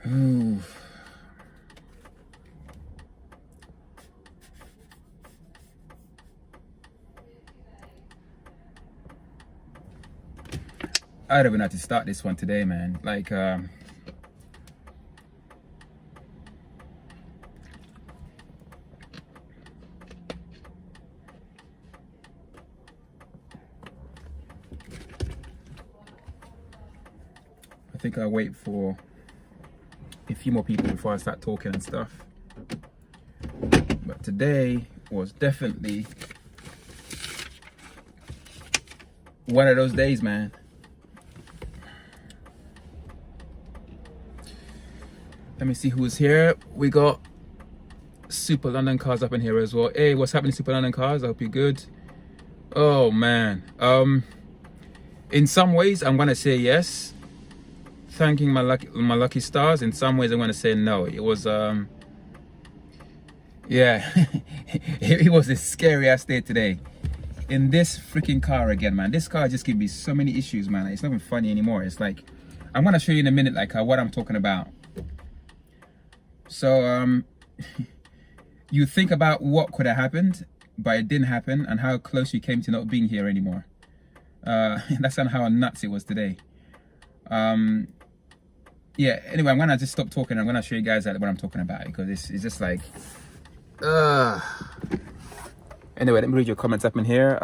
Ooh. I don't even know how to start this one today, man. Like, I think I'll wait for a few more people before I start talking and stuff. But today was definitely one of those days, man. Let me see who's here. We got Super London Cars up in here as well. Hey, what's happening, Super London Cars? I hope you're good. Oh man. In some ways I'm gonna say yes, thanking my lucky stars. In some ways I'm gonna say no. It was yeah, it was a scary ass day today in this freaking car again, man. This car just gives me so many issues, man. It's not even funny anymore. It's like, I'm gonna show you in a minute like what I'm talking about. So you think about what could have happened, but it didn't happen, and how close you came to not being here anymore. That's not how nuts it was today. Yeah, anyway, I'm gonna just stop talking. I'm gonna show you guys what I'm talking about, because it's just like anyway, let me read your comments up in here.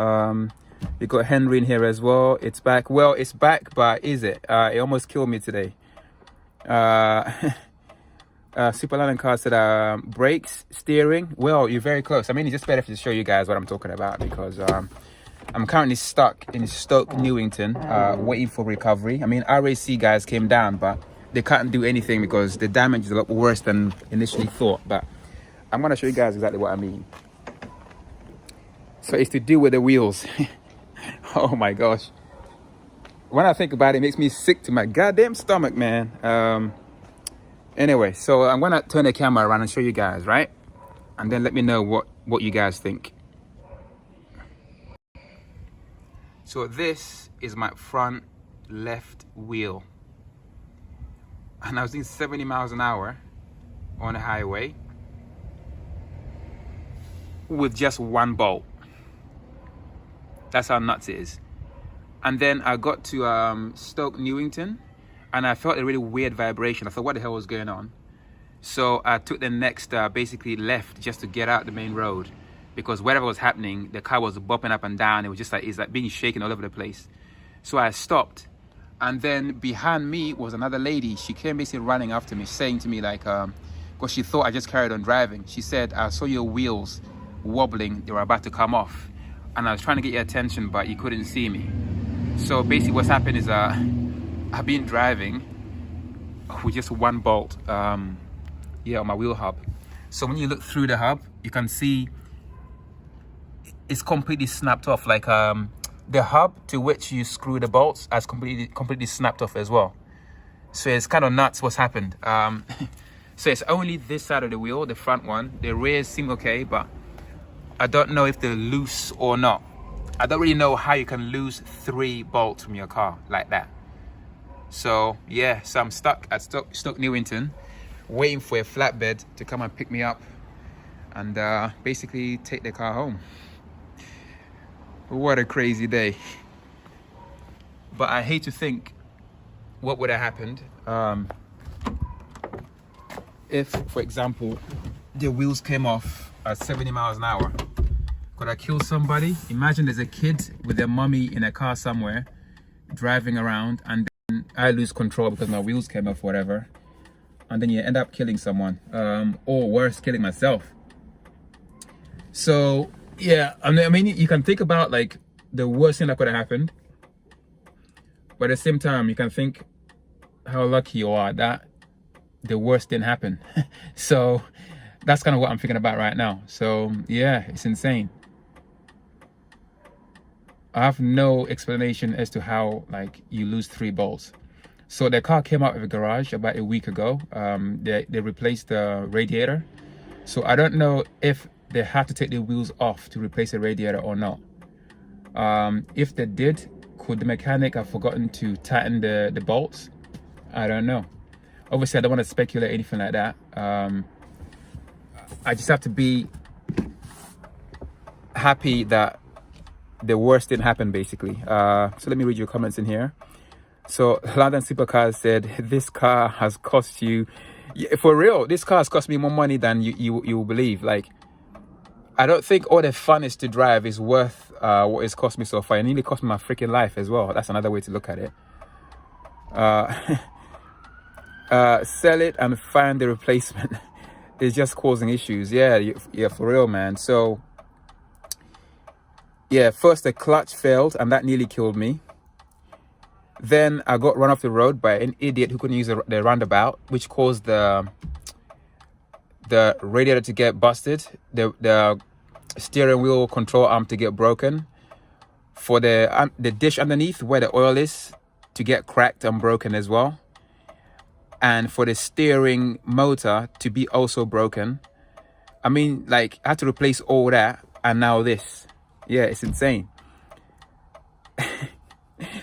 We got Henry in here as well. It's back. Well, it's back, but is it? It almost killed me today. Super London Car said brakes, steering. Well, you're very close. I mean, it's just better to show you guys what I'm talking about, because I'm currently stuck in Stoke Newington, waiting for recovery. I mean, RAC guys came down, but they can't do anything because the damage is a lot worse than initially thought. But I'm going to show you guys exactly what I mean. So it's to do with the wheels. Oh my gosh. When I think about it, it makes me sick to my goddamn stomach, man. Anyway, so I'm going to turn the camera around and show you guys, right? And then let me know what you guys think. So this is my front left wheel. And I was doing 70 miles an hour on the highway with just one bolt. That's how nuts it is. And then I got to Stoke Newington, and I felt a really weird vibration. I thought, what the hell was going on? So I took the next basically left just to get out the main road, because whatever was happening, the car was bopping up and down. It was just like, it's like being shaken all over the place. So I stopped, and then behind me was another lady. She came basically running after me, saying to me like, because she thought I just carried on driving. She said, I saw your wheels wobbling, they were about to come off, and I was trying to get your attention, but you couldn't see me. So basically what's happened is I've been driving with just one bolt, yeah, on my wheel hub. So when you look through the hub, you can see it's completely snapped off. Like the hub to which you screw the bolts has completely snapped off as well. So it's kind of nuts what's happened. So it's only this side of the wheel, the front one. The rear seems okay, but I don't know if they're loose or not. I don't really know how you can lose 3 bolts from your car like that. So yeah, so I'm stuck at Stoke Newington, waiting for a flatbed to come and pick me up and basically take the car home. What a crazy day. But I hate to think what would have happened if, for example, the wheels came off at 70 miles an hour. Could I kill somebody? Imagine there's a kid with their mummy in a car somewhere driving around, and then I lose control because my wheels came off, whatever, and then you end up killing someone, or worse, killing myself. So yeah, I mean, you can think about like the worst thing that could have happened, but at the same time you can think how lucky you are that the worst didn't happen. So that's kind of what I'm thinking about right now. So yeah, it's insane. I have no explanation as to how like you lose 3 bolts. So the car came out of the garage about a week ago. They replaced the radiator. So I don't know if they had to take the wheels off to replace the radiator or not. If they did, could the mechanic have forgotten to tighten the bolts? I don't know. Obviously, I don't want to speculate anything like that. I just have to be happy that the worst didn't happen, basically. So let me read your comments in here. So London Supercars said, this car has cost you, for real, this car has cost me more money than you believe. Like, I don't think all the fun is to drive is worth what it's cost me so far. It nearly cost me my freaking life as well. That's another way to look at it. Sell it and find the replacement. It's just causing issues. Yeah, for real, man. So yeah, first the clutch failed and that nearly killed me. Then I got run off the road by an idiot who couldn't use the roundabout, which caused the radiator to get busted, the steering wheel control arm to get broken, for the dish underneath where the oil is to get cracked and broken as well, and for the steering motor to be also broken. I mean, like, I had to replace all that, and now this. Yeah, it's insane.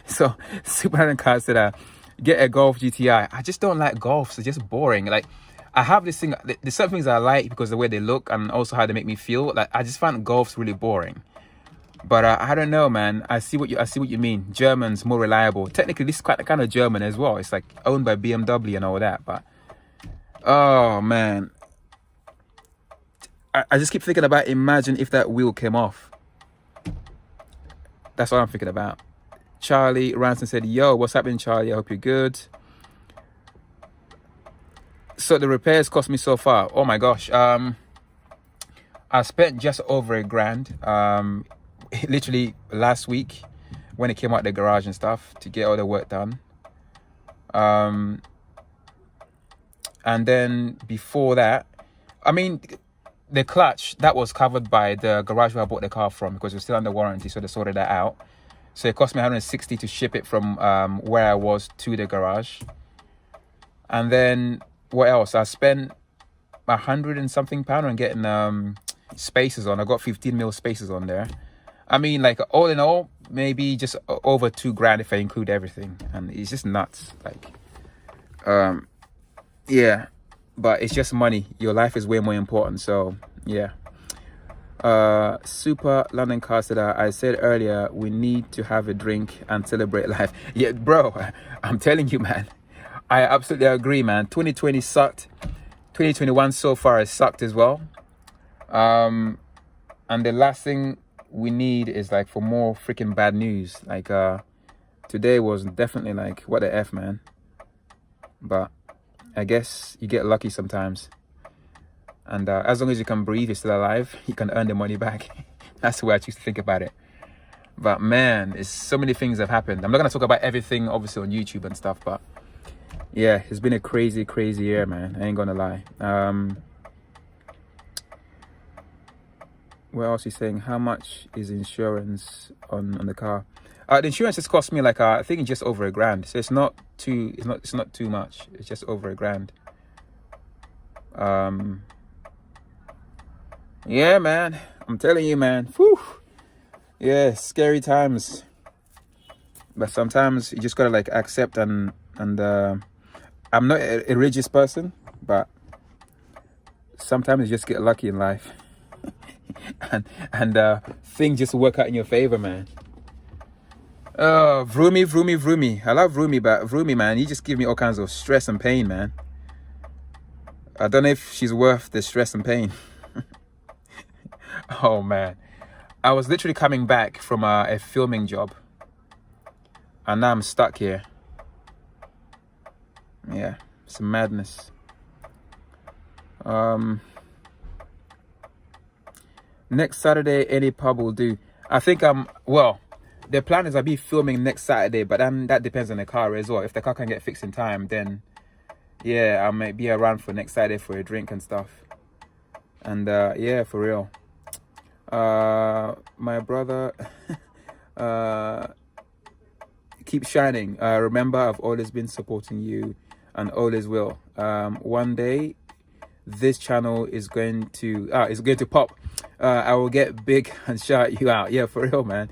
So Super Car said, get a Golf GTI. I just don't like Golfs. They're just boring. Like, I have this thing, there's some things I like because of the way they look and also how they make me feel. Like, I just find Golfs really boring. But I don't know, man. I see what you mean. German's more reliable. Technically, this is quite kind of German as well. It's like owned by BMW and all that. But oh man, I just keep thinking about, imagine if that wheel came off. That's what I'm thinking about. Charlie Ransom said, yo, what's happening, Charlie? I hope you're good. So the repairs cost me so far, oh my gosh, I spent just over $1,000 literally last week when it came out the garage and stuff to get all the work done. And then before that, I mean, the clutch, that was covered by the garage where I bought the car from because it was still under warranty, so they sorted that out. So it cost me $160 to ship it from where I was to the garage. And then what else? I spent £100 and something on getting spacers on. I got 15mm spacers on there. I mean, like, all in all, maybe just over $2,000 if I include everything. And it's just nuts. Like, yeah, but it's just money. Your life is way more important. So yeah. Super London Car said, I said earlier, we need to have a drink and celebrate life. Yeah, bro, I'm telling you, man, I absolutely agree, man. 2020 sucked. 2021 so far has sucked as well. And the last thing we need is like for more freaking bad news. Like today was definitely like, what the F, man. But I guess you get lucky sometimes. And as long as you can breathe, you're still alive, you can earn the money back. That's the way I choose to think about it. But man, it's so many things have happened. I'm not going to talk about everything, obviously, on YouTube and stuff. But yeah, it's been a crazy, crazy year, man. I ain't going to lie. What else is saying? How much is insurance on the car? The insurance has cost me like, I think just over $1,000. So it's not too much. It's just over $1,000. Yeah, man, I'm telling you, man. Whew. Yeah, scary times. But sometimes you just gotta like accept and I'm not a religious person, but sometimes you just get lucky in life, and things just work out in your favor, man. Vroomy. I love Vroomy, but Vroomy, man, you just give me all kinds of stress and pain, man. I don't know if she's worth the stress and pain. Oh man, I was literally coming back from a filming job and now I'm stuck here. Yeah, it's madness. Next Saturday, any pub will do. I think well, the plan is I'll be filming next Saturday, but then that depends on the car as well. If the car can get fixed in time, then yeah, I might be around for next Saturday for a drink and stuff. And yeah, for real. My brother, keep shining. Remember, I've always been supporting you and always will. One day this channel is going to pop. I will get big and shout you out. Yeah, for real, man.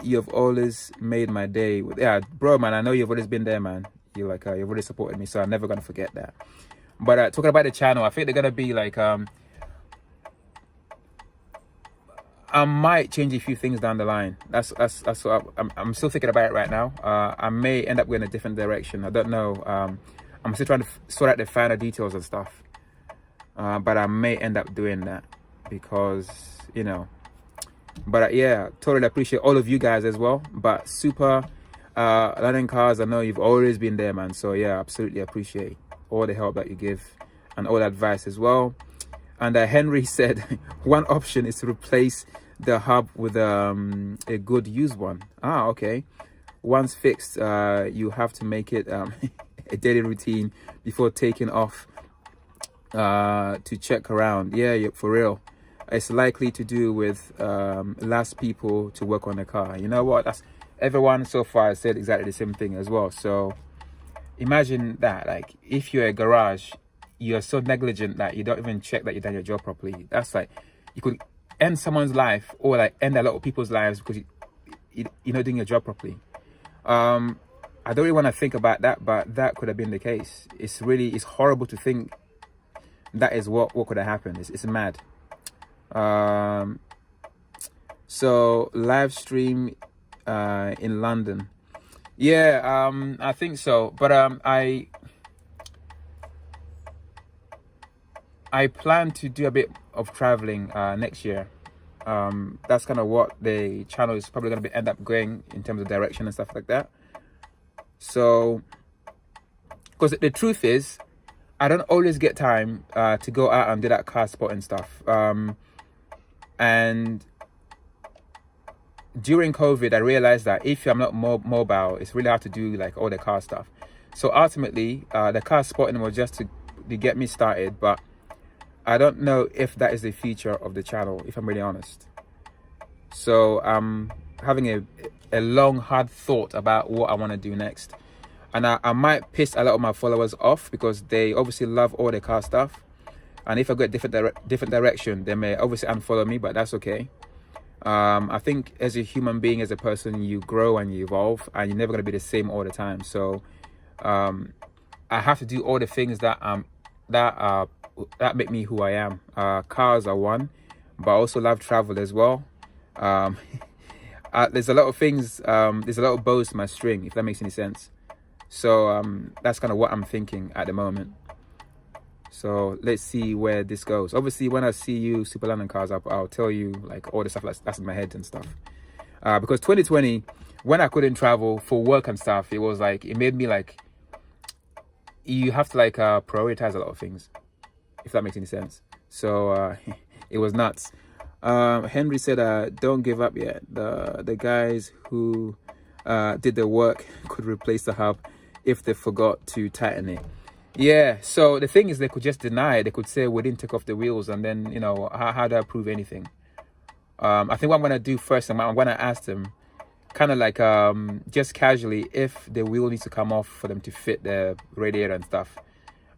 You've always made my day. Yeah, bro, man, I know you've always been there, man. you like you've really supported me, so I'm never gonna forget that. But talking about the channel, I think they're gonna be like I might change a few things down the line. That's what I'm still thinking about it right now. I may end up going a different direction. I don't know. I'm still trying to sort out the finer details and stuff. But I may end up doing that because, you know. But yeah, totally appreciate all of you guys as well. But Super London Cars, I know you've always been there, man. So yeah, absolutely appreciate all the help that you give and all the advice as well. And Henry said one option is to replace the hub with a good used one. Okay. Once fixed, you have to make it a daily routine before taking off to check around. Yeah, for real. It's likely to do with last people to work on the car. You know what? That's everyone so far said exactly the same thing as well. So imagine that, like, if you're a garage, you're so negligent that you don't even check that you've done your job properly. That's like, you could end someone's life, or like end a lot of people's lives because you're not doing your job properly. I don't really want to think about that, but that could have been the case. It's horrible to think that is what could have happened. It's mad. So live stream in London. Yeah, I think so. But I plan to do a bit of traveling next year. That's kind of what the channel is probably going to end up going in terms of direction and stuff like that. So, because the truth is, I don't always get time to go out and do that car spotting stuff. And during COVID, I realized that if I'm not mobile, it's really hard to do like all the car stuff. So ultimately, the car spotting was just to get me started, but I don't know if that is the future of the channel, if I'm really honest. So I'm having a long, hard thought about what I want to do next. And I might piss a lot of my followers off because they obviously love all the car stuff. And if I go a different direction, they may obviously unfollow me, but that's okay. I think as a human being, as a person, you grow and you evolve, and you're never going to be the same all the time. So I have to do all the things that make me who I am. Cars are one, but I also love travel as well. There's a lot of things, there's a lot of bows to my string, if that makes any sense. So that's kind of what I'm thinking at the moment. So let's see where this goes. Obviously, when I see you, Super London Cars, I'll tell you like all the stuff that's in my head and stuff. Because 2020, when I couldn't travel for work and stuff, it was like, it made me like, you have to like prioritize a lot of things, if that makes any sense. So it was nuts. Henry said, don't give up yet. The guys who did the work could replace the hub if they forgot to tighten it. Yeah, so the thing is, they could just deny it. They could say we didn't take off the wheels, and then, you know, how do I prove anything? I think what I'm going to do first, I'm going to ask them kind of like just casually if the wheel needs to come off for them to fit the radiator and stuff.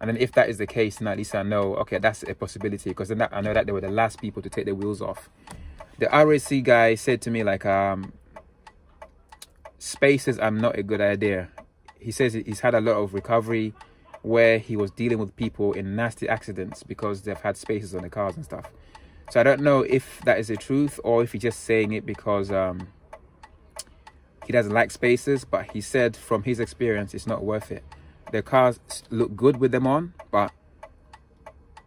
And then if that is the case, then at least I know, okay, that's a possibility, because then I know that they were the last people to take the wheels off. The RAC guy said to me like, spacers are not a good idea. He says he's had a lot of recovery where he was dealing with people in nasty accidents because they've had spacers on the cars and stuff. So I don't know if that is the truth or if he's just saying it because he doesn't like spacers, but he said from his experience, it's not worth it. The cars look good with them on, but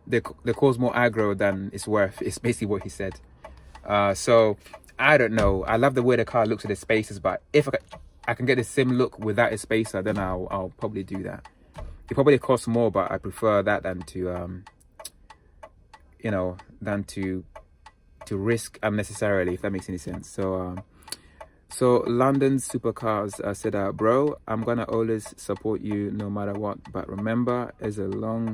they cause more aggro than it's worth. It's basically what he said. So I don't know. I love the way the car looks with the spacers, but if I can get the same look without a spacer, then I'll probably do that. It probably costs more, but I prefer that than to you know, than to risk unnecessarily, if that makes any sense. So so London Supercars said, bro, I'm gonna always support you no matter what, but remember, as a long